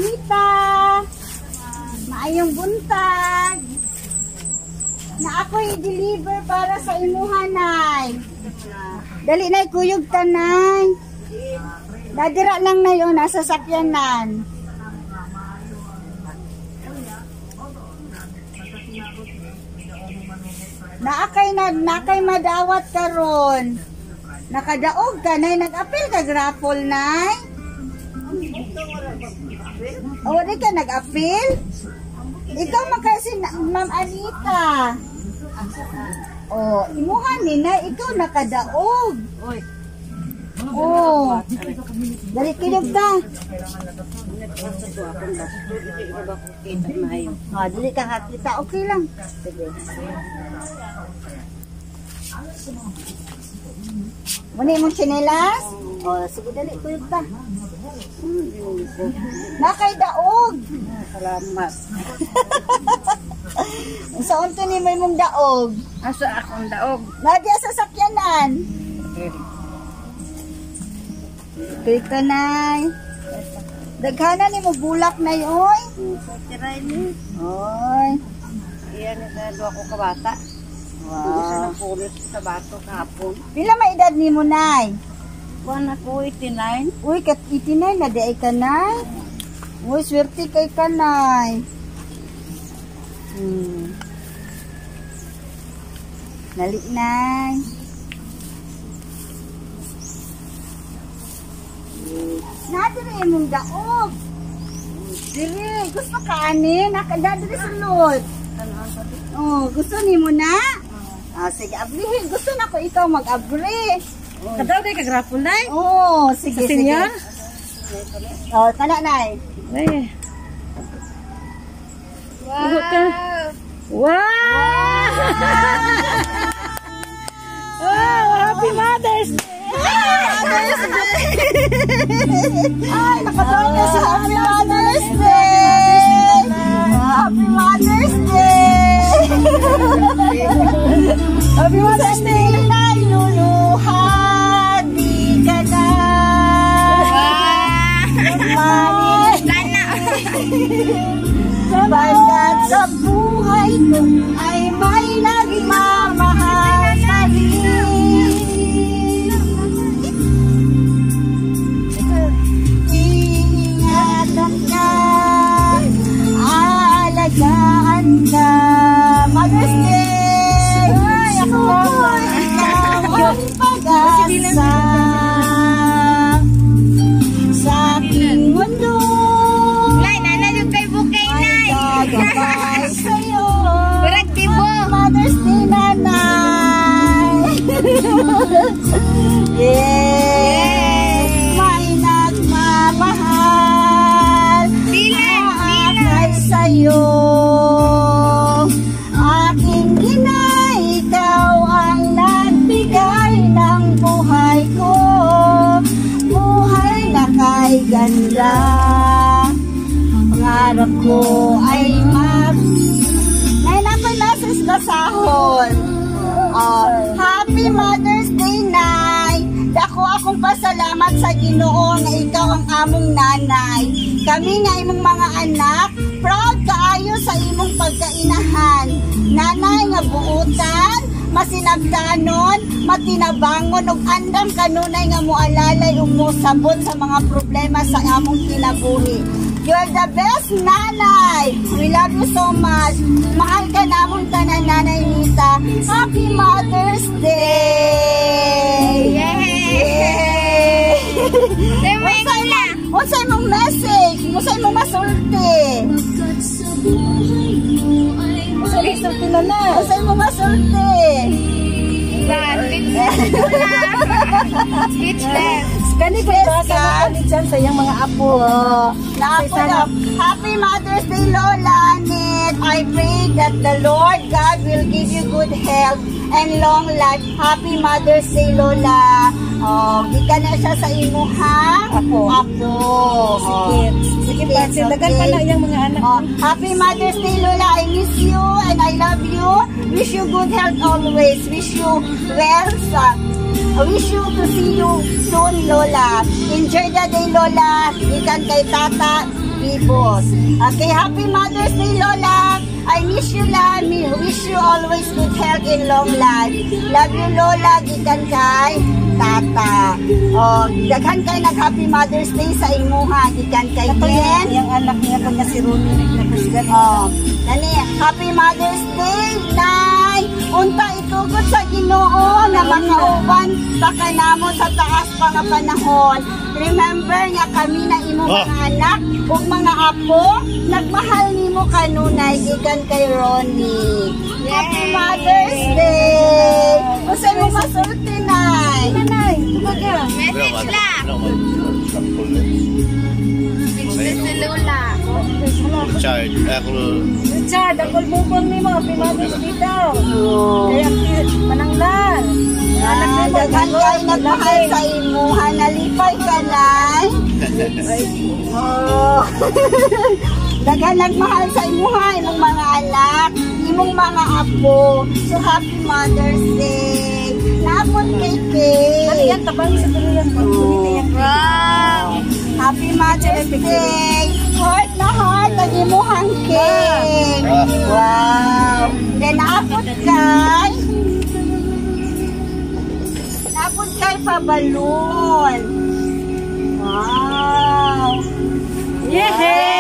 Nita. Maayong buntag. Na ako'y deliver para sa imuhanay. Dali na kuyog tanay. Dadira lang na yun, nasa sakyanan. Nakay madawat karon. Nakadaog ka nay, nag-apil ka grapol nay. O di ka nag-apil? Ikaw makasi Ma'am Anita. Oh, imuhan ni na ikaw nakadaog. Oh. Dali kilog ka. Ah, dali ka kita, okay lang. Sige. Muna mong tsinelas? Oh, sige dali kilog ka. Nakay daog. Salamat. Sa unto ni may mong daog. Asa akong daog? Nadya sa sakyanan. Okay ka nay. Daghana ni mo bulak na yoy. Tiray ni. Oy. Iyan na do ako ka bata. Wow. Isa na pulit sa bato kahapon. Pila may edad ni mo nay? Buwan ako 89. Uy, kat 89 na di ay ka nay. Uy, swerte kay ka nay. Nali nay. Nadiri mong daog. Diri, gusto ka ani? Nakadadiri sulod. Oh, gusto ni mo na? Ah, sige, ablihin. Gusto na ko ikaw mag-abri. Kadaw day ka grapol nay? Oh, sige, sige. Senior? Oh, kana nay. Ay. Wow. Wow! Wow! Happy Mother's Day! Mother's Day! Ay, nakadanya sa Happy Mother's Day! Happy Mother's Day! Happy Mother's Day! Nay, luluha, di ka na! Pagkat sa buhay ko ay may nagmamahal na rin. Iingatan ka, aalagaan ka. Mother's Day! Ay, ako ikaw ang pag-asa sa aking mundo. Gabay sa'yo. Mother's Day, nanay. Yes. May nagmamahal. Naakay sa'yo. Aking ina, ikaw ang nagbigay ng buhay ko. Buhay na kay ganda. Pangarap ko ay nakoy nasa islasahon. Happy Mother's Day, Nay. Dako akong pasalamat sa Ginoo nga ikaw ang among nanay. Kami nga imong mga anak, proud kaayo sa imong pagkainahan. Nanay nga buutan, masinagdanon, matinabangon ug andam kanunay nga moalalay ug mosabot sa mga problema sa among kinabuhi. You are the best, nanay. We love you so much. Mahal ka namon tanan, Nanay Nita. Happy Mother's Day! Yay! Unsay mong message? Unsay mong masulti? Unsay mong masulti? Speechless. Kani ko ka dyan sa iyang mga apo. Happy Mother's Day, Lola Nit. I pray that the Lord God will give you good health and long life. Happy Mother's Day, Lola. Gikan na siya sa imuhang apo. Sige pa, sindagan pa na yung mga anak. Happy Mother's Day, Lola. I miss you and I love you. Wish you good health always. Wish you wealth. I wish you to see you soon, Lola. Enjoy the day, Lola. Ikan kay Tata. Ibos. Okay, Happy Mother's Day, Lola. I miss you, Lami. Wish you always good health and long life. Love you, Lola. Gikan kay Tata. Oh, daghan kay nag-Happy Mother's Day sa imuha. Gikan kay Jen. Yung anak niya ko nga si Ronnie nagnakusgan. Oh, nani, Happy Mother's Day, Nay. Unta itugot sa Ginoo nga makauban pa kanamo sa taas pa nga panahon. Remember nga kami na imo mga anak ug mga apo, nagmahal nimo kanunay gikan kay Ronnie. Happy Mother's Day. Usa mo masulti, Nay. Nanay, tumaga. Message lang. Message sa Lola. Richard, Richard, ako bubong ni mo. Happy Mother's Day daw. Oh. Kaya mananglan. Daghan kay nagmahal sa imuha, nalipay ka, Nay. Oh. Daghan nagmahal sa imuha, imong mga anak, imong mga apo. So, Happy Mother's Day. Naapon kay Kay. Kalian, tabang sa tuloyan ko. Wow! Happy Mother's Day. Heart na heart, ang imuhang cake. Wow! Then, naapon kay pabalon. Wow! Yehey!